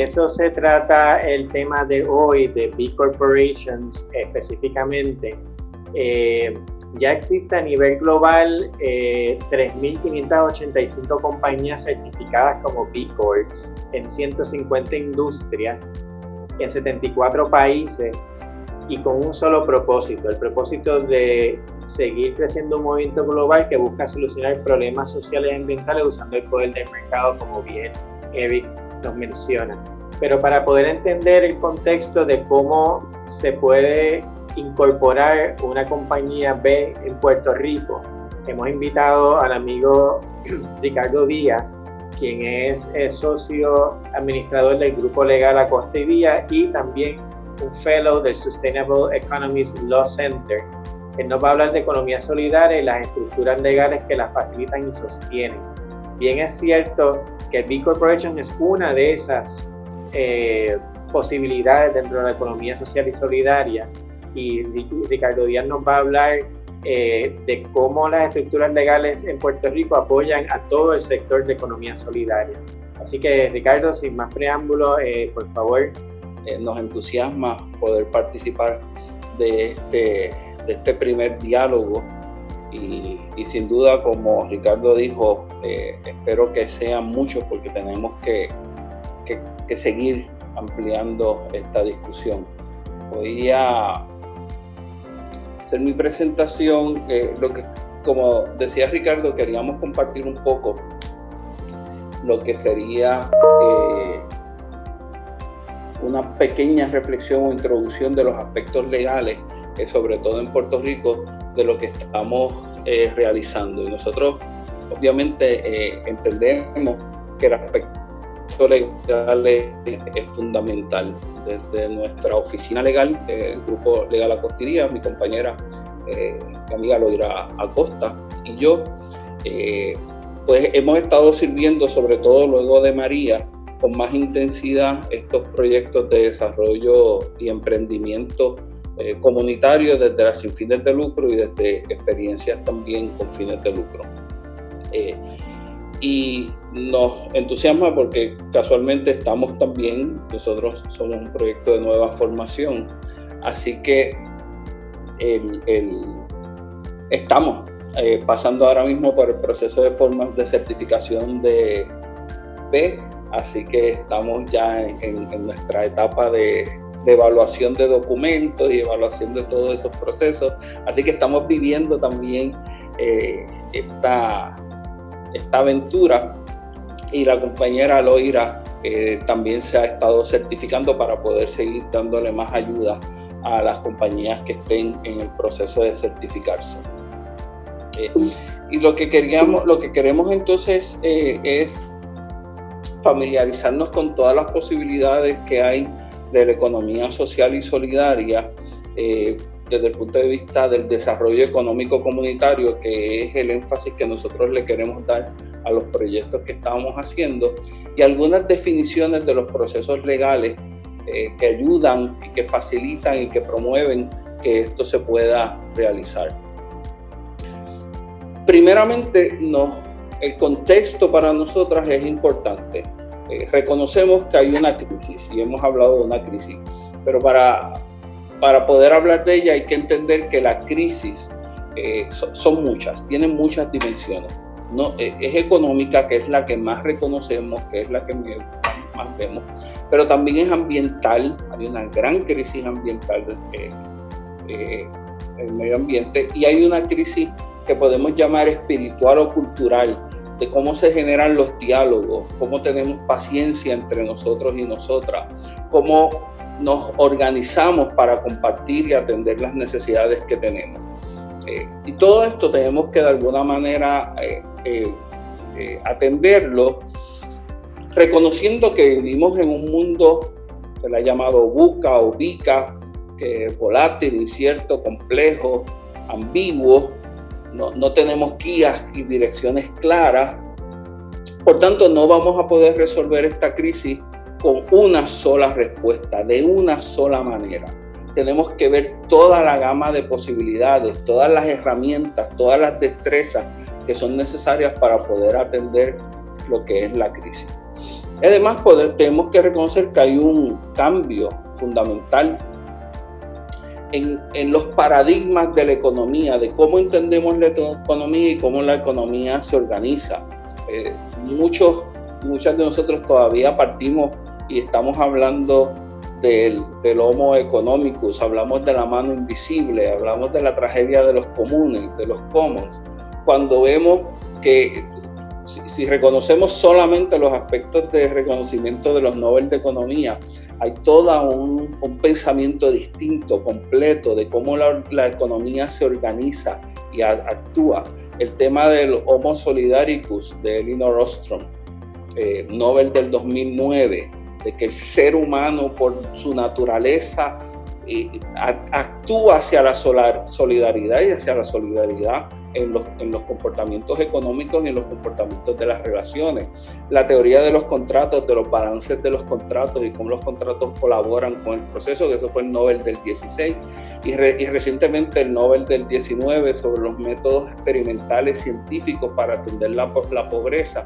eso se trata el tema de hoy, de B Corporations específicamente. Ya existe a nivel global 3.585 compañías certificadas como B Corps en 150 industrias, en 74 países y con un solo propósito, el propósito de seguir creciendo un movimiento global que busca solucionar problemas sociales y ambientales usando el poder del mercado, como bien Eric nos menciona. Pero para poder entender el contexto de cómo se puede incorporar una compañía B en Puerto Rico, hemos invitado al amigo Ricardo Díaz, quien es socio administrador del Grupo Legal Acosta y Díaz y también un fellow del Sustainable Economies Law Center. Él nos va a hablar de economía solidaria y las estructuras legales que la facilitan y sostienen. Bien es cierto que B Corporation es una de esas posibilidades dentro de la economía social y solidaria, y Ricardo Díaz nos va a hablar de cómo las estructuras legales en Puerto Rico apoyan a todo el sector de economía solidaria. Así que, Ricardo, sin más preámbulo, por favor. Nos entusiasma poder participar de este primer diálogo y sin duda, como Ricardo dijo, espero que sean muchos porque tenemos que seguir ampliando esta discusión. Voy a hacer mi presentación, como decía Ricardo, queríamos compartir un poco lo que sería una pequeña reflexión o introducción de los aspectos legales, sobre todo en Puerto Rico, de lo que estamos realizando. Y nosotros, obviamente, entendemos que el aspecto legal es fundamental. Desde nuestra oficina legal, el Grupo Legal Acosta y Díaz, mi compañera, mi amiga Loira Acosta y yo, pues hemos estado sirviendo, sobre todo luego de María, con más intensidad estos proyectos de desarrollo y emprendimiento comunitario desde las sin fines de lucro y desde experiencias también con fines de lucro. Y nos entusiasma porque casualmente estamos también, nosotros somos un proyecto de nueva formación, así que estamos pasando ahora mismo por el proceso de certificación de B, así que estamos ya en nuestra etapa de evaluación de documentos y evaluación de todos esos procesos, así que estamos viviendo también esta aventura, y la compañera Loira también se ha estado certificando para poder seguir dándole más ayuda a las compañías que estén en el proceso de certificarse. Y lo que queremos entonces es familiarizarnos con todas las posibilidades que hay de la economía social y solidaria desde el punto de vista del desarrollo económico comunitario, que es el énfasis que nosotros le queremos dar a los proyectos que estamos haciendo, y algunas definiciones de los procesos legales que ayudan y que facilitan y que promueven que esto se pueda realizar. Primeramente, el contexto para nosotras es importante. Reconocemos que hay una crisis y hemos hablado de una crisis, pero para poder hablar de ella hay que entender que la crisis son muchas, tienen muchas dimensiones. No, es económica, que es la que más reconocemos, que es la que más vemos, pero también es ambiental. Hay una gran crisis ambiental en el medio ambiente, y hay una crisis que podemos llamar espiritual o cultural, de cómo se generan los diálogos, cómo tenemos paciencia entre nosotros y nosotras, cómo nos organizamos para compartir y atender las necesidades que tenemos. Y todo esto tenemos que de alguna manera atenderlo, reconociendo que vivimos en un mundo que le ha llamado VUCA o VICA, que es volátil, incierto, complejo, ambiguo. No tenemos guías y direcciones claras. Por tanto, no vamos a poder resolver esta crisis con una sola respuesta, de una sola manera. Tenemos que ver toda la gama de posibilidades, todas las herramientas, todas las destrezas que son necesarias para poder atender lo que es la crisis. Además, tenemos que reconocer que hay un cambio fundamental en los paradigmas de la economía, de cómo entendemos la economía y cómo la economía se organiza. Muchas de nosotros todavía partimos y estamos hablando del Homo economicus, hablamos de la mano invisible, hablamos de la tragedia de los comunes, de los commons, cuando vemos que si reconocemos solamente los aspectos de reconocimiento de los Nobel de Economía, hay todo un pensamiento distinto, completo, de cómo la economía se organiza y actúa. El tema del Homo Solidaricus de Elinor Ostrom, Nobel del 2009, de que el ser humano por su naturaleza actúa hacia la solidaridad y hacia la solidaridad en los comportamientos económicos y en los comportamientos de las relaciones. La teoría de los contratos, de los balances de los contratos y cómo los contratos colaboran con el proceso, que eso fue el Nobel del 16, y recientemente el Nobel del 19 sobre los métodos experimentales científicos para atender la pobreza,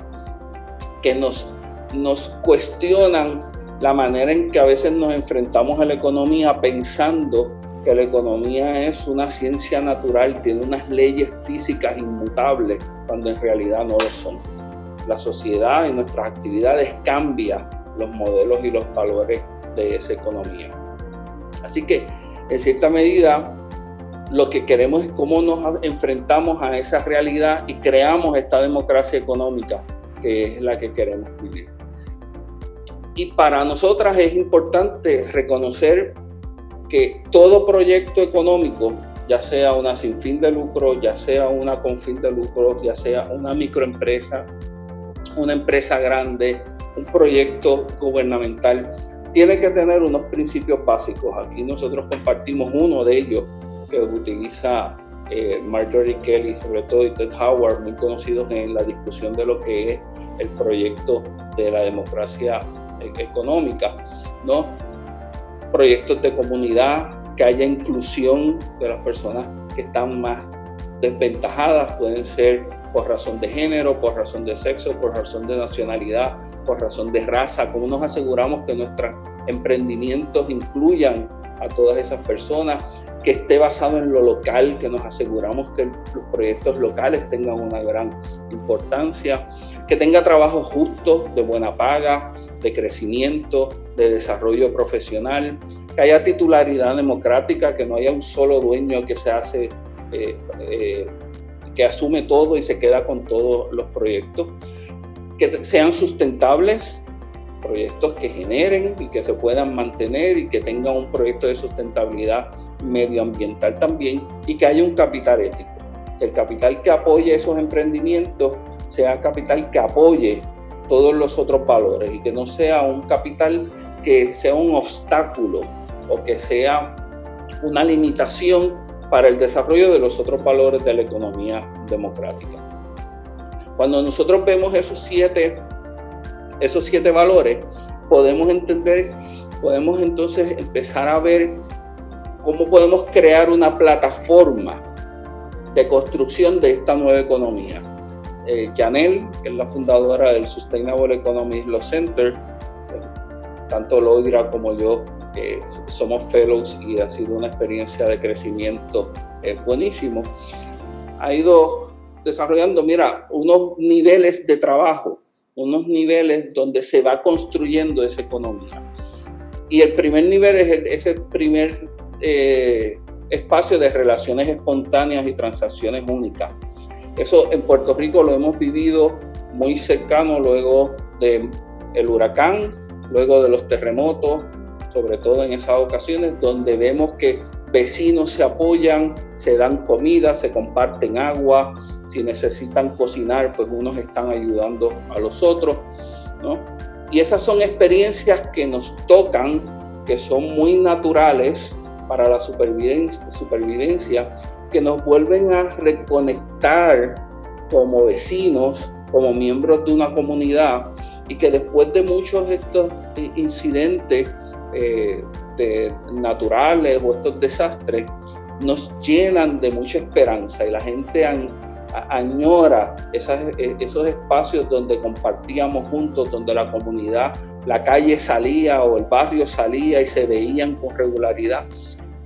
que nos cuestionan la manera en que a veces nos enfrentamos a la economía pensando que la economía es una ciencia natural, tiene unas leyes físicas inmutables, cuando en realidad no lo son. La sociedad y nuestras actividades cambian los modelos y los valores de esa economía. Así que, en cierta medida, lo que queremos es cómo nos enfrentamos a esa realidad y creamos esta democracia económica que es la que queremos vivir. Y para nosotras es importante reconocer que todo proyecto económico, ya sea una sin fin de lucro, ya sea una con fin de lucro, ya sea una microempresa, una empresa grande, un proyecto gubernamental, tiene que tener unos principios básicos. Aquí nosotros compartimos uno de ellos que utiliza Marjorie Kelly, sobre todo, y Ted Howard, muy conocidos en la discusión de lo que es el proyecto de la democracia económica, ¿no? Proyectos de comunidad, que haya inclusión de las personas que están más desventajadas, pueden ser por razón de género, por razón de sexo, por razón de nacionalidad, por razón de raza. ¿Cómo nos aseguramos que nuestros emprendimientos incluyan a todas esas personas? Que esté basado en lo local, que nos aseguramos que los proyectos locales tengan una gran importancia, que tenga trabajo justo, de buena paga, de crecimiento, de desarrollo profesional, que haya titularidad democrática, que no haya un solo dueño que que asume todo y se queda con todos los proyectos, que sean sustentables, proyectos que generen y que se puedan mantener y que tengan un proyecto de sustentabilidad medioambiental también, y que haya un capital ético, que el capital que apoye esos emprendimientos sea capital que apoye todos los otros valores y que no sea un capital que sea un obstáculo o que sea una limitación para el desarrollo de los otros valores de la economía democrática. Cuando nosotros vemos esos siete valores, podemos entonces empezar a ver cómo podemos crear una plataforma de construcción de esta nueva economía. Janelle, que es la fundadora del Sustainable Economy Law Center, tanto Loira como yo somos fellows y ha sido una experiencia de crecimiento buenísimo. Ha ido desarrollando, unos niveles de trabajo, unos niveles donde se va construyendo esa economía. Y el primer nivel es ese primer espacio de relaciones espontáneas y transacciones únicas. Eso en Puerto Rico lo hemos vivido muy cercano luego del huracán, luego de los terremotos, sobre todo en esas ocasiones donde vemos que vecinos se apoyan, se dan comida, se comparten agua, si necesitan cocinar, pues unos están ayudando a los otros, ¿no? Y esas son experiencias que nos tocan, que son muy naturales para la supervivencia, que nos vuelven a reconectar como vecinos, como miembros de una comunidad, y que después de muchos de estos incidentes naturales o estos desastres, nos llenan de mucha esperanza, y la gente añora esos espacios donde compartíamos juntos, donde la comunidad, la calle salía o el barrio salía y se veían con regularidad,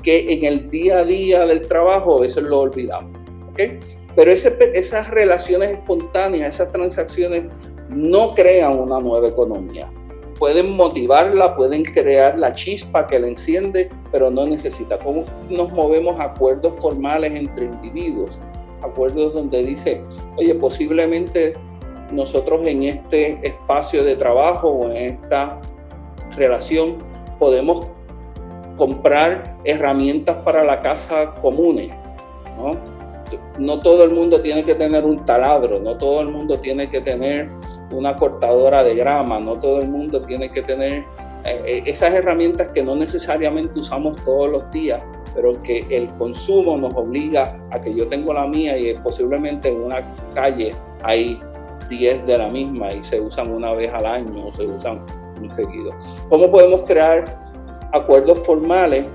que en el día a día del trabajo a veces lo olvidamos. ¿Okay? Pero esas relaciones espontáneas, esas transacciones no crean una nueva economía. Pueden motivarla, pueden crear la chispa que la enciende, pero no necesita. ¿Cómo nos movemos a acuerdos formales entre individuos? Acuerdos donde dice, oye, posiblemente nosotros en este espacio de trabajo o en esta relación podemos comprar herramientas para la casa comunes, ¿no? No todo el mundo tiene que tener un taladro, no todo el mundo tiene que tener una cortadora de grama, no todo el mundo tiene que tener esas herramientas que no necesariamente usamos todos los días, pero que el consumo nos obliga a que yo tengo la mía y posiblemente en una calle hay 10 de la misma y se usan una vez al año o se usan muy seguido. ¿Cómo podemos crear acuerdos formales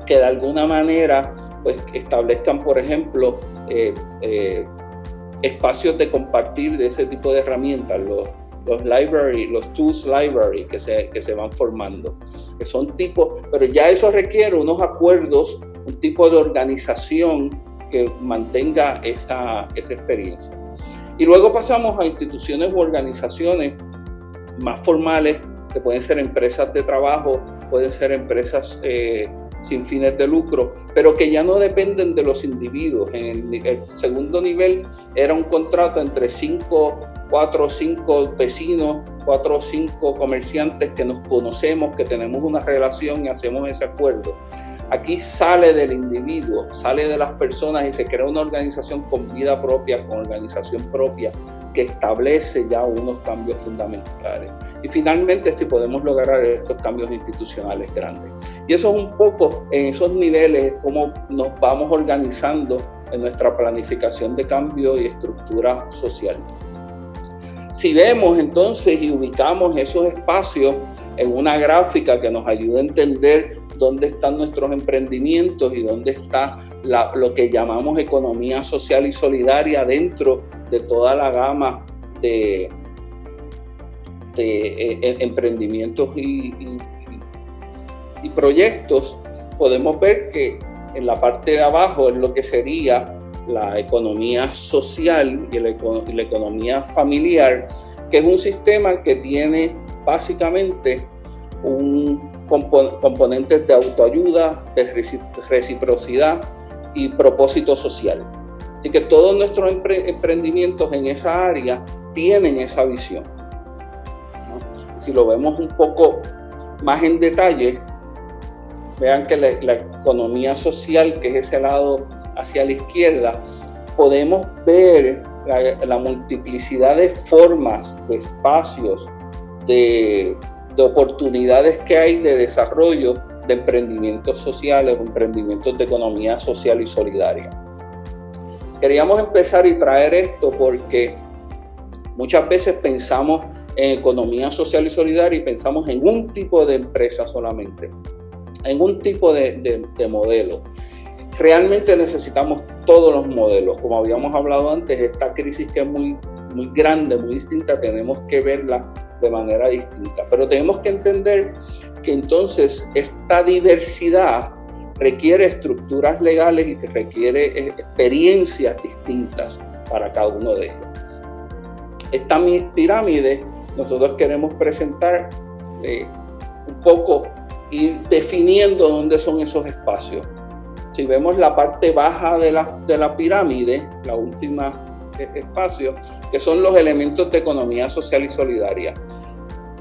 que de alguna manera pues establezcan, por ejemplo, espacios de compartir de ese tipo de herramientas, los tools library que se van formando, que son tipos, pero ya eso requiere unos acuerdos, un tipo de organización que mantenga esa experiencia. Y luego pasamos a instituciones u organizaciones más formales, que pueden ser empresas de trabajo, pueden ser empresas sin fines de lucro, pero que ya no dependen de los individuos. En el segundo nivel era un contrato entre 4 o 5 vecinos, 4 o 5 comerciantes que nos conocemos, que tenemos una relación y hacemos ese acuerdo. Aquí sale del individuo, sale de las personas y se crea una organización con vida propia, con organización propia, que establece ya unos cambios fundamentales. Y finalmente, si podemos lograr estos cambios institucionales grandes. Y eso es un poco, en esos niveles, cómo nos vamos organizando en nuestra planificación de cambio y estructura social. Si vemos entonces y ubicamos esos espacios en una gráfica que nos ayuda a entender dónde están nuestros emprendimientos y dónde está lo que llamamos economía social y solidaria dentro de toda la gama de emprendimientos y proyectos, podemos ver que en la parte de abajo es lo que sería la economía social y la economía familiar, que es un sistema que tiene básicamente componentes de autoayuda, de reciprocidad y propósito social. Así que todos nuestros emprendimientos en esa área tienen esa visión, ¿no? Si lo vemos un poco más en detalle, vean que la economía social, que es ese lado hacia la izquierda, podemos ver la multiplicidad de formas, de espacios, de oportunidades que hay de desarrollo de emprendimientos sociales o emprendimientos de economía social y solidaria. Queríamos empezar y traer esto porque muchas veces pensamos en economía social y solidaria y pensamos en un tipo de empresa solamente, en un tipo de modelo. Realmente necesitamos todos los modelos. Como habíamos hablado antes, esta crisis que es muy grande, muy distinta, tenemos que verla de manera distinta. Pero tenemos que entender que entonces esta diversidad requiere estructuras legales y que requiere experiencias distintas para cada uno de ellos. Esta pirámide nosotros queremos presentar un poco, ir definiendo dónde son esos espacios. Si vemos la parte baja de la pirámide, la última espacio, que son los elementos de economía social y solidaria.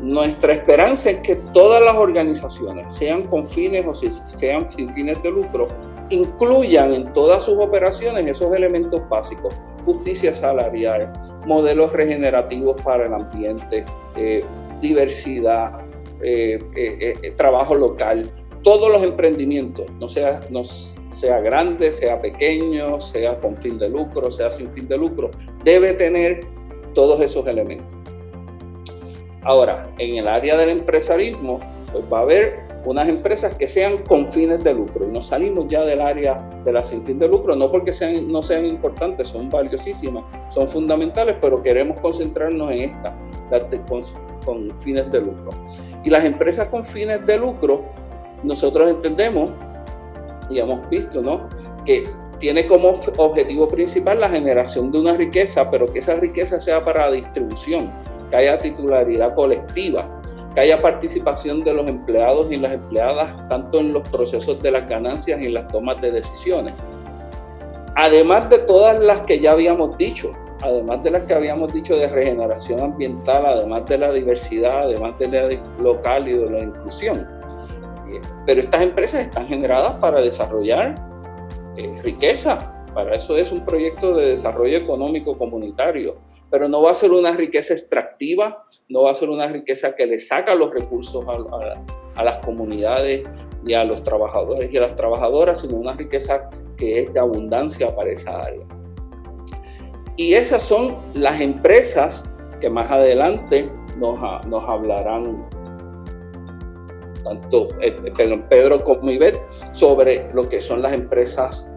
Nuestra esperanza es que todas las organizaciones, sean con fines o sean sin fines de lucro, incluyan en todas sus operaciones esos elementos básicos: justicia salarial, modelos regenerativos para el ambiente, diversidad, trabajo local. Todos los emprendimientos, no sea grande, sea pequeño, sea con fin de lucro, sea sin fin de lucro, debe tener todos esos elementos. Ahora, en el área del empresarismo, pues va a haber unas empresas que sean con fines de lucro, y nos salimos ya del área de las sin fin de lucro, no porque no sean importantes, son valiosísimas, son fundamentales, pero queremos concentrarnos en estas, las con fines de lucro. Y las empresas con fines de lucro, nosotros entendemos y hemos visto, ¿no?, que tiene como objetivo principal la generación de una riqueza, pero que esa riqueza sea para distribución, que haya titularidad colectiva, que haya participación de los empleados y las empleadas tanto en los procesos de las ganancias y en las tomas de decisiones. Además de todas las que ya habíamos dicho, además de las que habíamos dicho de regeneración ambiental, además de la diversidad, además de la local y de la inclusión. Pero estas empresas están generadas para desarrollar riqueza. Para eso es un proyecto de desarrollo económico comunitario. Pero no va a ser una riqueza extractiva, no va a ser una riqueza que le saca los recursos a las comunidades y a los trabajadores y a las trabajadoras, sino una riqueza que es de abundancia para esa área. Y esas son las empresas que más adelante nos hablarán tanto Pedro como Ivette sobre lo que son las empresas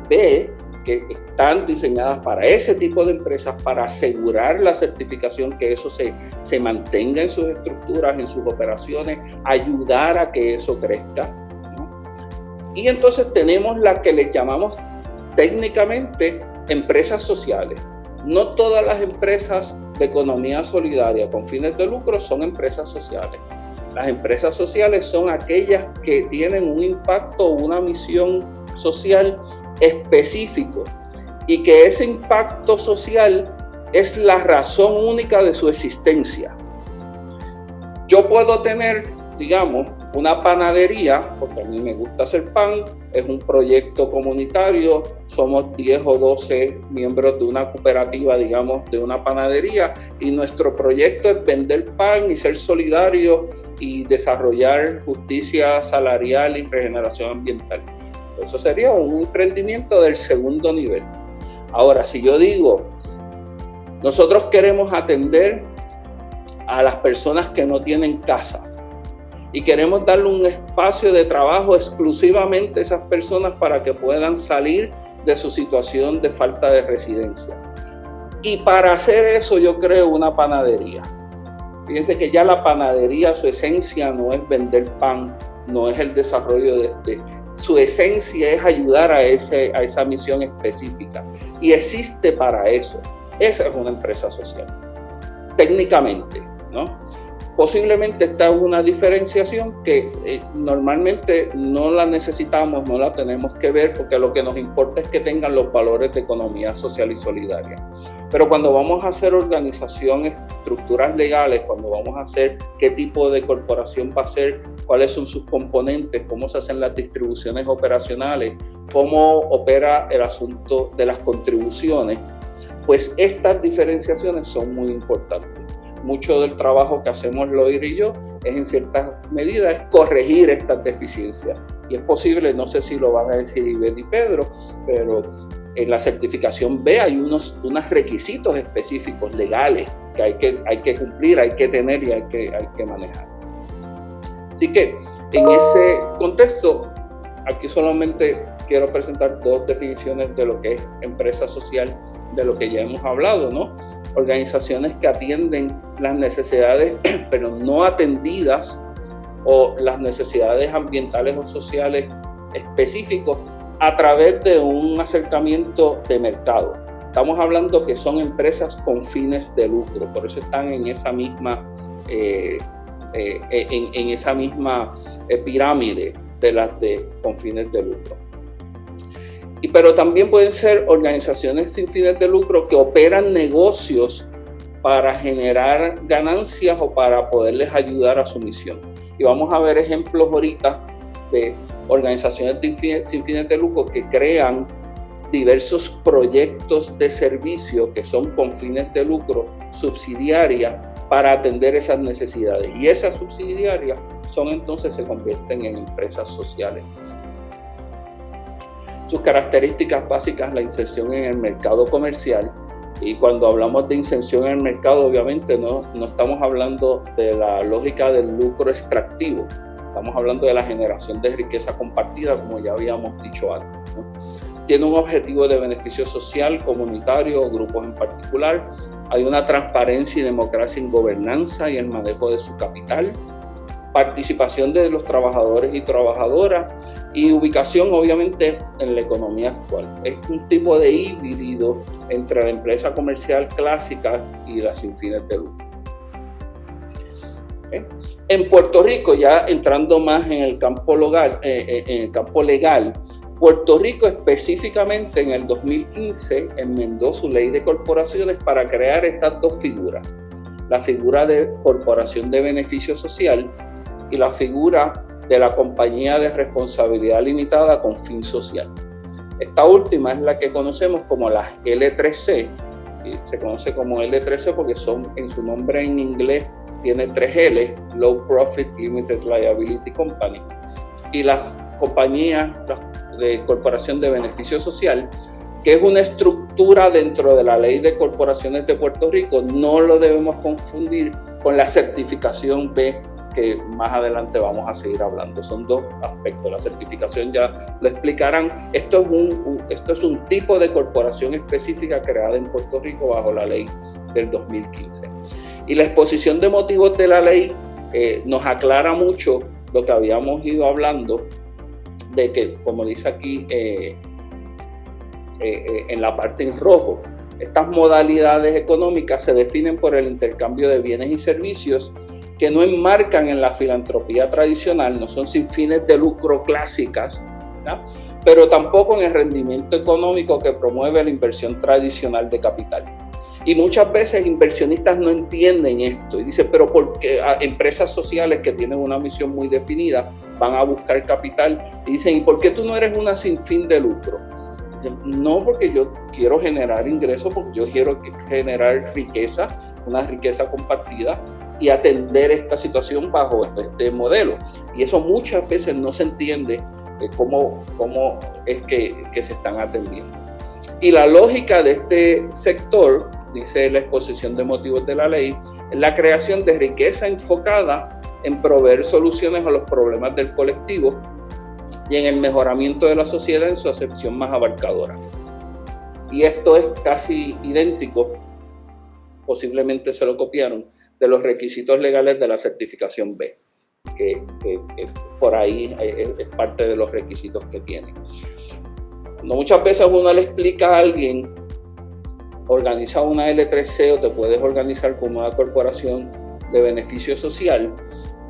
B, que están diseñadas para ese tipo de empresas, para asegurar la certificación, que eso se mantenga en sus estructuras, en sus operaciones, ayudar a que eso crezca, ¿no? Y entonces tenemos las que les llamamos técnicamente empresas sociales. No todas las empresas de economía solidaria con fines de lucro son empresas sociales. Las empresas sociales son aquellas que tienen un impacto o una misión social específico y que ese impacto social es la razón única de su existencia. Yo puedo tener, digamos, una panadería, porque a mí me gusta hacer pan, es un proyecto comunitario, somos 10 o 12 miembros de una cooperativa, digamos, de una panadería, y nuestro proyecto es vender pan y ser solidario y desarrollar justicia salarial y regeneración ambiental. Eso sería un emprendimiento del segundo nivel. Ahora, si yo digo, nosotros queremos atender a las personas que no tienen casa y queremos darle un espacio de trabajo exclusivamente a esas personas para que puedan salir de su situación de falta de residencia. Y para hacer eso yo creo una panadería. Fíjense que ya la panadería, su esencia no es vender pan, no es el desarrollo su esencia es ayudar a esa misión específica, y existe para eso. Esa es una empresa social, técnicamente, ¿no? Posiblemente está una diferenciación que normalmente no la necesitamos, no la tenemos que ver, porque lo que nos importa es que tengan los valores de economía social y solidaria. Pero cuando vamos a hacer organizaciones, estructuras legales, cuando vamos a hacer qué tipo de corporación va a ser, cuáles son sus componentes, cómo se hacen las distribuciones operacionales, cómo opera el asunto de las contribuciones, pues estas diferenciaciones son muy importantes. Mucho del trabajo que hacemos Loir y yo es en ciertas medidas corregir estas deficiencias. Y es posible, no sé si lo van a decir Ivette y Pedro, pero en la certificación B hay unos requisitos específicos legales que hay que cumplir, hay que tener y hay que manejar. Así que en ese contexto, aquí solamente quiero presentar dos definiciones de lo que es empresa social, de lo que ya hemos hablado, ¿no? Organizaciones que atienden las necesidades pero no atendidas, o las necesidades ambientales o sociales específicos a través de un acercamiento de mercado. Estamos hablando que son empresas con fines de lucro, por eso están en esa misma pirámide de las con fines de lucro. Pero también pueden ser organizaciones sin fines de lucro que operan negocios para generar ganancias o para poderles ayudar a su misión. Y vamos a ver ejemplos ahorita de organizaciones sin fines de lucro que crean diversos proyectos de servicio que son con fines de lucro subsidiarias para atender esas necesidades. Y esas subsidiarias se convierten en empresas sociales. Sus características básicas, la inserción en el mercado comercial. Y cuando hablamos de inserción en el mercado, obviamente no estamos hablando de la lógica del lucro extractivo. Estamos hablando de la generación de riqueza compartida, como ya habíamos dicho antes, ¿no? Tiene un objetivo de beneficio social, comunitario o grupos en particular. Hay una transparencia y democracia en gobernanza y el manejo de su capital. Participación de los trabajadores y trabajadoras y ubicación, obviamente, en la economía actual. Es un tipo de híbrido entre la empresa comercial clásica y la sin fines de lucro. ¿Okay? En Puerto Rico, ya entrando más en el campo legal, Puerto Rico específicamente en el 2015 enmendó su ley de corporaciones para crear estas dos figuras, la figura de corporación de beneficio social y la figura de la compañía de responsabilidad limitada con fin social. Esta última es la que conocemos como la L3C, y se conoce como L3C porque en su nombre en inglés tiene 3 L, Low Profit Limited Liability Company, y la compañía de corporación de beneficio social, que es una estructura dentro de la ley de corporaciones de Puerto Rico. No lo debemos confundir con la certificación B, que más adelante vamos a seguir hablando. Son dos aspectos. La certificación ya lo explicarán. Esto es un tipo de corporación específica creada en Puerto Rico bajo la ley del 2015. Y la exposición de motivos de la ley nos aclara mucho lo que habíamos ido hablando, de que, como dice aquí en la parte en rojo, estas modalidades económicas se definen por el intercambio de bienes y servicios que no enmarcan en la filantropía tradicional, no son sin fines de lucro clásicas, ¿verdad? Pero tampoco en el rendimiento económico que promueve la inversión tradicional de capital. Y muchas veces inversionistas no entienden esto y dicen, pero ¿por qué empresas sociales que tienen una misión muy definida van a buscar capital? Y dicen, ¿y por qué tú no eres una sin fin de lucro? Dicen, no, porque yo quiero generar ingresos, porque yo quiero generar riqueza, una riqueza compartida y atender esta situación bajo este modelo. Y eso muchas veces no se entiende cómo es que se están atendiendo. Y la lógica de este sector, dice la exposición de motivos de la ley, es la creación de riqueza enfocada en proveer soluciones a los problemas del colectivo y en el mejoramiento de la sociedad en su acepción más abarcadora. Y esto es casi idéntico, posiblemente se lo copiaron, de los requisitos legales de la certificación B, que por ahí es parte de los requisitos que tiene. Cuando muchas veces uno le explica a alguien, organiza una L3C o te puedes organizar como una corporación de beneficio social,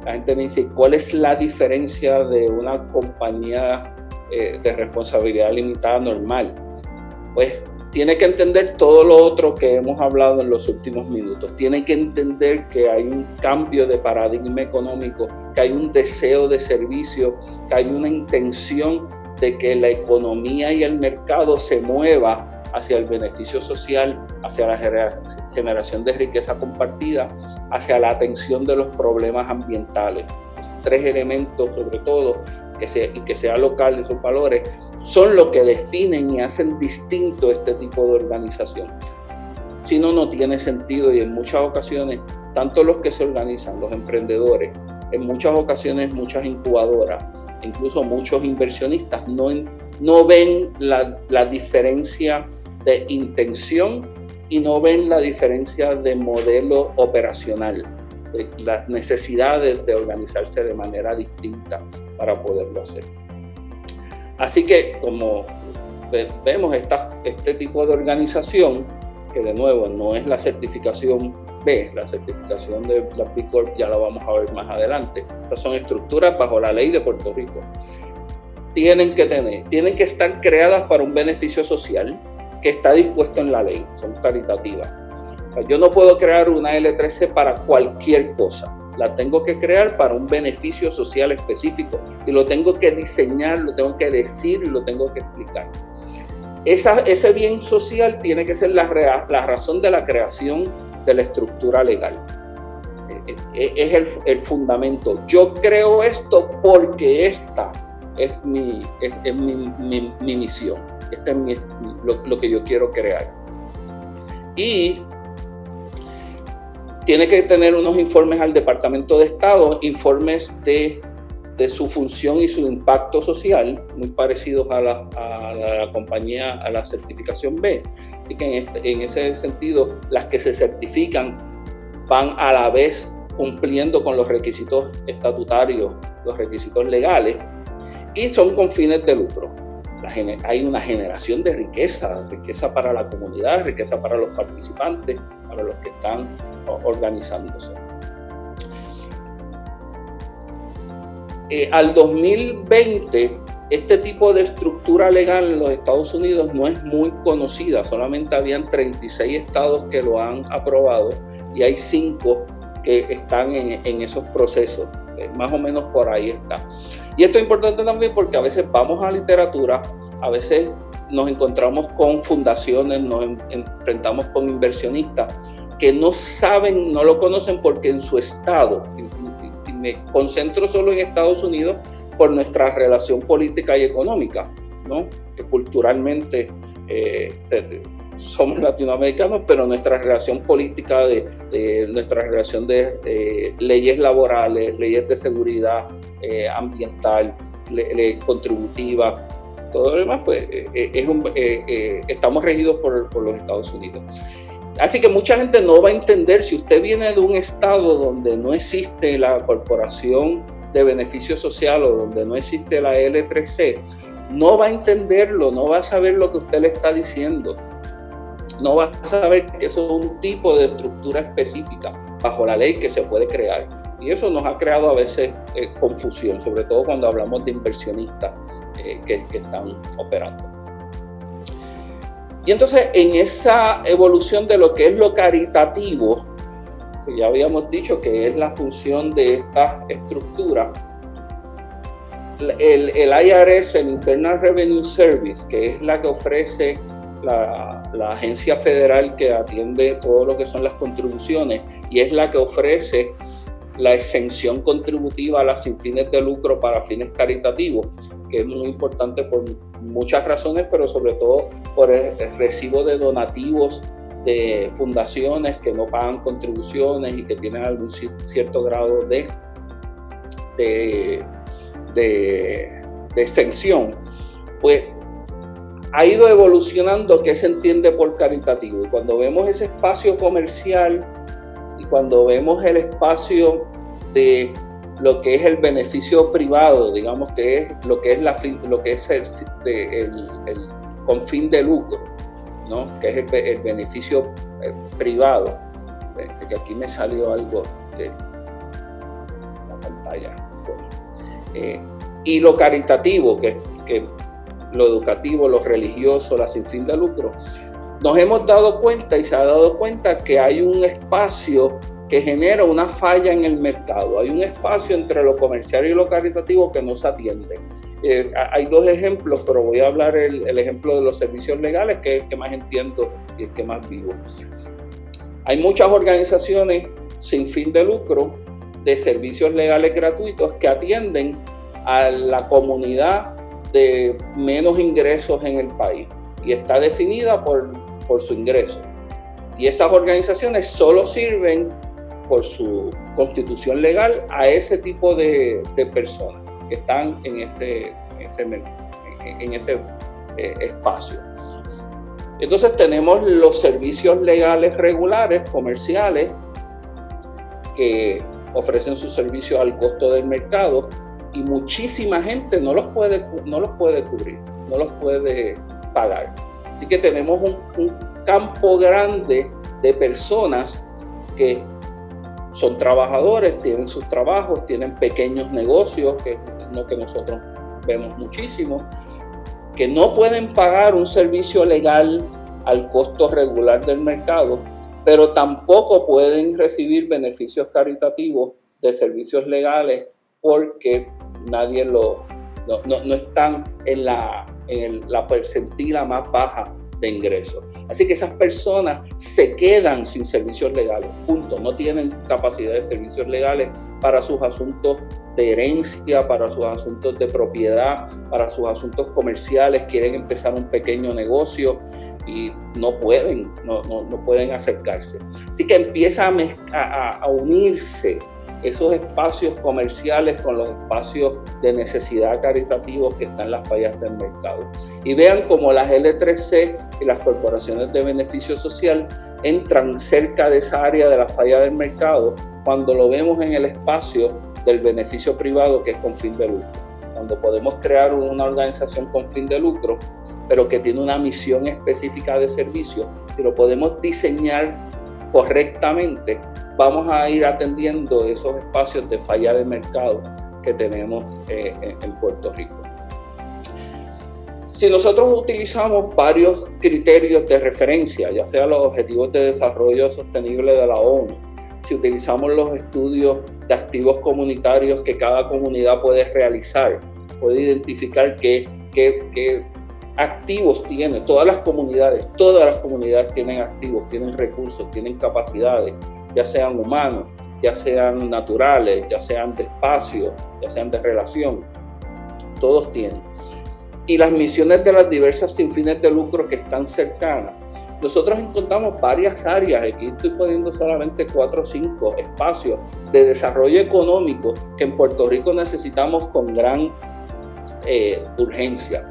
la gente me dice, ¿cuál es la diferencia de una compañía de responsabilidad limitada normal? Pues tiene que entender todo lo otro que hemos hablado en los últimos minutos. Tiene que entender que hay un cambio de paradigma económico, que hay un deseo de servicio, que hay una intención de que la economía y el mercado se mueva hacia el beneficio social, hacia la generación de riqueza compartida, hacia la atención de los problemas ambientales. 3 elementos, sobre todo, que sea local esos valores, son lo que definen y hacen distinto este tipo de organización. Si no, no tiene sentido, y en muchas ocasiones, tanto los que se organizan, los emprendedores, en muchas ocasiones muchas incubadoras, incluso muchos inversionistas no ven la diferencia de intención y no ven la diferencia de modelo operacional, de las necesidades de organizarse de manera distinta para poderlo hacer. Así que, como vemos, este tipo de organización, que de nuevo no es la certificación B, la certificación de la B Corp ya la vamos a ver más adelante. Estas son estructuras bajo la ley de Puerto Rico. Tienen que estar creadas para un beneficio social que está dispuesto en la ley, son caritativas. O sea, yo no puedo crear una L3C para cualquier cosa, la tengo que crear para un beneficio social específico y lo tengo que diseñar, lo tengo que decir y lo tengo que explicar. Ese bien social tiene que ser la razón de la creación de la estructura legal. Es el fundamento. Yo creo esto porque esta es mi misión. Este es lo que yo quiero crear. Y tiene que tener unos informes al Departamento de Estado, informes de de su función y su impacto social, muy parecidos a la compañía, a la certificación B, y que en ese sentido las que se certifican van a la vez cumpliendo con los requisitos estatutarios, los requisitos legales, y son con fines de lucro. Hay una generación de riqueza para la comunidad, riqueza para los participantes, para los que están organizándose. Al 2020, este tipo de estructura legal en los Estados Unidos no es muy conocida, solamente habían 36 estados que lo han aprobado y hay 5 que están en esos procesos, más o menos por ahí está. Y esto es importante también porque a veces vamos a literatura, a veces nos encontramos con fundaciones, nos enfrentamos con inversionistas que no saben, no lo conocen porque en su estado, y me concentro solo en Estados Unidos por nuestra relación política y económica, ¿no? Que culturalmente somos latinoamericanos, pero nuestra relación política, nuestra relación de leyes laborales, leyes de seguridad ambiental, contributiva, todo lo demás, pues estamos regidos por los Estados Unidos. Así que mucha gente no va a entender, si usted viene de un estado donde no existe la corporación de beneficio social o donde no existe la L3C, no va a entenderlo, no va a saber lo que usted le está diciendo. No va a saber que eso es un tipo de estructura específica bajo la ley que se puede crear. Y eso nos ha creado a veces confusión, sobre todo cuando hablamos de inversionistas que están operando. Y entonces en esa evolución de lo que es lo caritativo, que ya habíamos dicho que es la función de esta estructura, el IRS, el Internal Revenue Service, que es la que ofrece la agencia federal que atiende todo lo que son las contribuciones y es la que ofrece la exención contributiva a las sin fines de lucro para fines caritativos, que es muy importante por muchas razones, pero sobre todo por el recibo de donativos de fundaciones que no pagan contribuciones y que tienen algún cierto grado de exención. Pues ha ido evolucionando qué se entiende por caritativo. Y cuando vemos ese espacio comercial y cuando vemos el espacio de lo que es el beneficio privado, digamos que es lo que es el con fin de lucro, ¿no? Que es el beneficio privado. Pensé que aquí me salió algo de la pantalla. Y lo caritativo, que lo educativo, lo religioso, la sin fin de lucro, nos hemos dado cuenta y se ha dado cuenta que hay un espacio que genera una falla en el mercado. Hay un espacio entre lo comercial y lo caritativo que no se atiende. Hay 2 ejemplos, pero voy a hablar el ejemplo de los servicios legales, que es el que más entiendo y el que más vivo. Hay muchas organizaciones sin fin de lucro de servicios legales gratuitos que atienden a la comunidad de menos ingresos en el país y está definida por su ingreso. Y esas organizaciones solo sirven por su constitución legal a ese tipo de personas que están en ese espacio. Entonces tenemos los servicios legales regulares, comerciales, que ofrecen sus servicios al costo del mercado y muchísima gente no los puede cubrir, no los puede pagar. Así que tenemos un campo grande de personas que son trabajadores, tienen sus trabajos, tienen pequeños negocios, que es lo que nosotros vemos muchísimo, que no pueden pagar un servicio legal al costo regular del mercado, pero tampoco pueden recibir beneficios caritativos de servicios legales porque nadie no están en la percentila más baja de ingresos. Así que esas personas se quedan sin servicios legales, punto. No tienen capacidad de servicios legales para sus asuntos de herencia, para sus asuntos de propiedad, para sus asuntos comerciales, quieren empezar un pequeño negocio y no pueden acercarse. Así que empieza a unirse esos espacios comerciales con los espacios de necesidad caritativos que están en las fallas del mercado. Y vean cómo las L3C y las corporaciones de beneficio social entran cerca de esa área de la falla del mercado cuando lo vemos en el espacio del beneficio privado, que es con fin de lucro. Cuando podemos crear una organización con fin de lucro, pero que tiene una misión específica de servicio, si lo podemos diseñar correctamente, vamos a ir atendiendo esos espacios de falla de mercado que tenemos en Puerto Rico. Si nosotros utilizamos varios criterios de referencia, ya sea los Objetivos de Desarrollo Sostenible de la ONU, si utilizamos los estudios de activos comunitarios que cada comunidad puede realizar, puede identificar qué activos tiene, todas las comunidades tienen activos, tienen recursos, tienen capacidades, ya sean humanos, ya sean naturales, ya sean de espacio, ya sean de relación, todos tienen. Y las misiones de las diversas sin fines de lucro que están cercanas. Nosotros encontramos varias áreas, aquí estoy poniendo solamente 4 o 5 espacios de desarrollo económico que en Puerto Rico necesitamos con gran urgencia.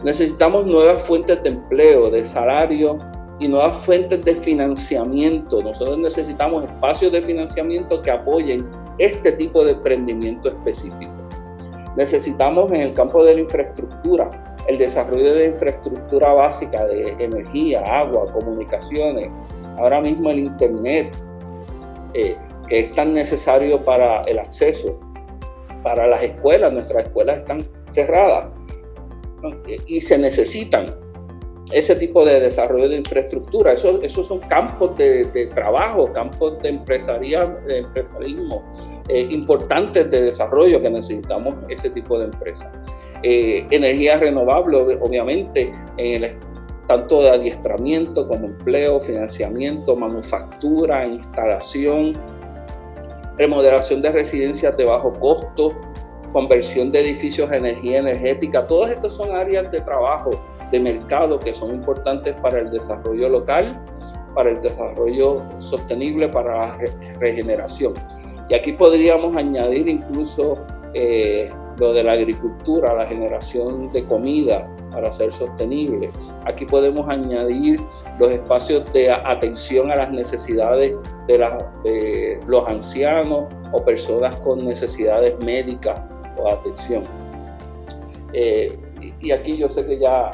Necesitamos nuevas fuentes de empleo, de salario y nuevas fuentes de financiamiento. Nosotros necesitamos espacios de financiamiento que apoyen este tipo de emprendimiento específico. Necesitamos en el campo de la infraestructura, el desarrollo de infraestructura básica de energía, agua, comunicaciones, ahora mismo el internet, que es tan necesario para el acceso, para las escuelas. Nuestras escuelas están cerradas y se necesitan ese tipo de desarrollo de infraestructura. Esos son campos de trabajo, campos de empresarismo importantes de desarrollo que necesitamos ese tipo de empresas. Energía renovable, obviamente, tanto de adiestramiento como empleo, financiamiento, manufactura, instalación, remodelación de residencias de bajo costo, conversión de edificios a energía energética. Todas estas son áreas de trabajo, de mercado, que son importantes para el desarrollo local, para el desarrollo sostenible, para la regeneración. Y aquí podríamos añadir incluso lo de la agricultura, la generación de comida para ser sostenible. Aquí podemos añadir los espacios de atención a las necesidades de los ancianos o personas con necesidades médicas o atención. Y aquí yo sé que ya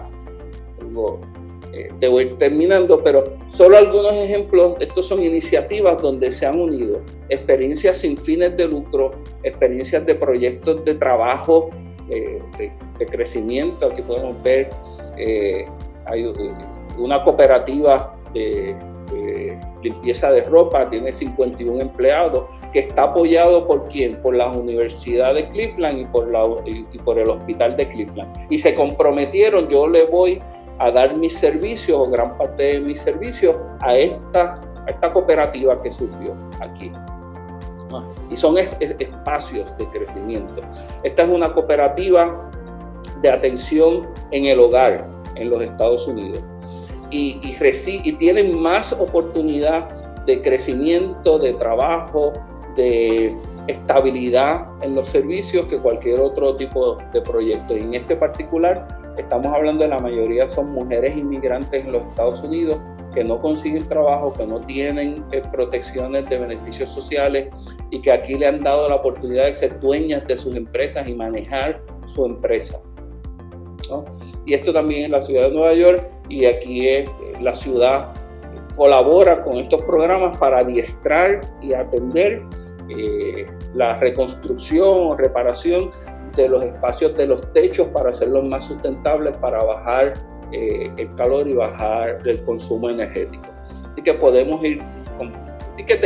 debo ir terminando, pero solo algunos ejemplos. Estos son iniciativas donde se han unido experiencias sin fines de lucro, experiencias de proyectos de trabajo, de crecimiento. Aquí podemos ver, hay una cooperativa de limpieza de ropa, tiene 51 empleados, que está apoyado ¿por quién? Por la Universidad de Cleveland y por el Hospital de Cleveland. Y se comprometieron: yo le voy a dar mis servicios, o gran parte de mis servicios, a esta cooperativa que surgió aquí. Y son espacios de crecimiento. Esta es una cooperativa de atención en el hogar en los Estados Unidos. Y tienen más oportunidad de crecimiento, de trabajo, de estabilidad en los servicios que cualquier otro tipo de proyecto. Y en este particular estamos hablando de la mayoría son mujeres inmigrantes en los Estados Unidos que no consiguen trabajo, que no tienen protecciones de beneficios sociales y que aquí le han dado la oportunidad de ser dueñas de sus empresas y manejar su empresa, ¿no? Y esto también en la ciudad de Nueva York, y aquí la ciudad colabora con estos programas para adiestrar y atender la reconstrucción o reparación de los espacios de los techos para hacerlos más sustentables, para bajar el calor y bajar el consumo energético. Así que podemos ir así que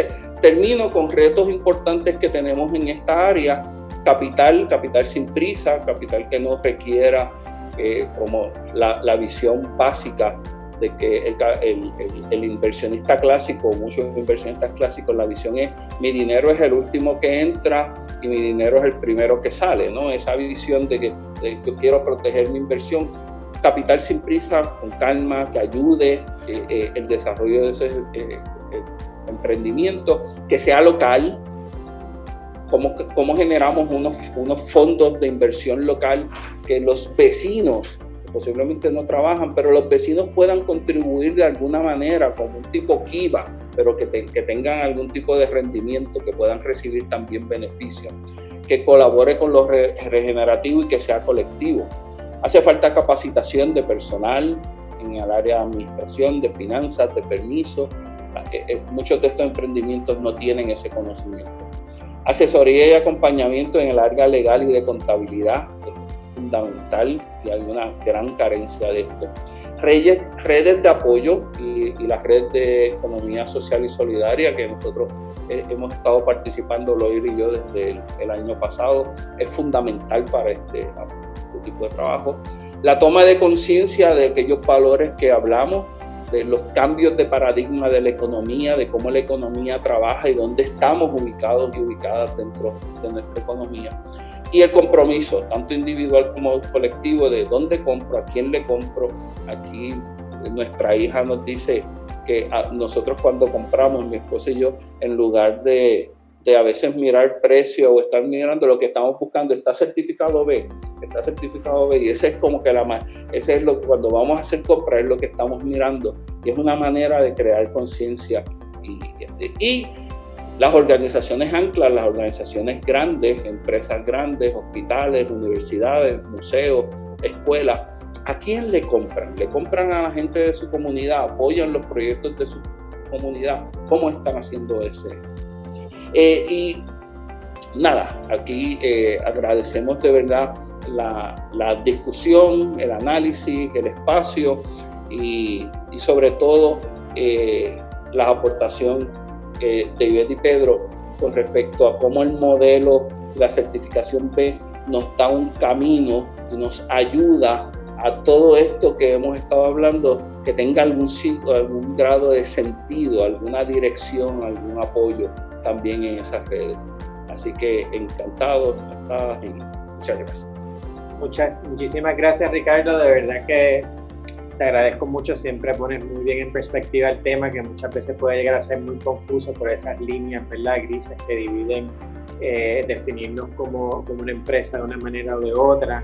termino con retos importantes que tenemos en esta área. Capital sin prisa, capital que no requiera como la visión básica de que el inversionista clásico, muchos inversionistas clásicos, la visión es: mi dinero es el último que entra y mi dinero es el primero que sale, ¿no? Esa visión de que yo quiero proteger mi inversión. Capital sin prisa, con calma, que ayude el desarrollo de ese emprendimiento, que sea local, cómo generamos unos fondos de inversión local que los vecinos, posiblemente no trabajan, pero los vecinos puedan contribuir de alguna manera como un tipo Kiva, pero que tengan algún tipo de rendimiento, que puedan recibir también beneficios, que colabore con lo regenerativo y que sea colectivo. Hace falta capacitación de personal en el área de administración, de finanzas, de permisos. Muchos de estos emprendimientos no tienen ese conocimiento. Asesoría y acompañamiento en el área legal y de contabilidad es fundamental y hay una gran carencia de esto. Redes de apoyo y la red de economía social y solidaria que nosotros hemos estado participando, Loir y yo, desde el año pasado, es fundamental para este tipo de trabajo. La toma de conciencia de aquellos valores que hablamos, de los cambios de paradigma de la economía, de cómo la economía trabaja y dónde estamos ubicados y ubicadas dentro de nuestra economía. Y el compromiso, tanto individual como colectivo, de dónde compro, a quién le compro. Aquí nuestra hija nos dice que nosotros cuando compramos, mi esposa y yo, en lugar de a veces mirar precio o estar mirando, lo que estamos buscando está certificado B, y ese es como que ese es lo que cuando vamos a hacer compras es lo que estamos mirando, y es una manera de crear conciencia y las organizaciones anclas, las organizaciones grandes, empresas grandes, hospitales, universidades, museos, escuelas. ¿A quién le compran? ¿Le compran a la gente de su comunidad? ¿Apoyan los proyectos de su comunidad? ¿Cómo están haciendo ese? Y nada, aquí agradecemos de verdad la discusión, el análisis, el espacio y sobre todo la aportación de Ivette y Pedro con respecto a cómo el modelo, la certificación B, nos da un camino y nos ayuda a todo esto que hemos estado hablando, que tenga algún grado de sentido, alguna dirección, algún apoyo también en esas redes. Así que encantados y muchas gracias. Muchísimas gracias, Ricardo. De verdad que te agradezco mucho. Siempre pones muy bien en perspectiva el tema, que muchas veces puede llegar a ser muy confuso por esas líneas, ¿verdad?, grises que dividen definirnos como una empresa de una manera o de otra.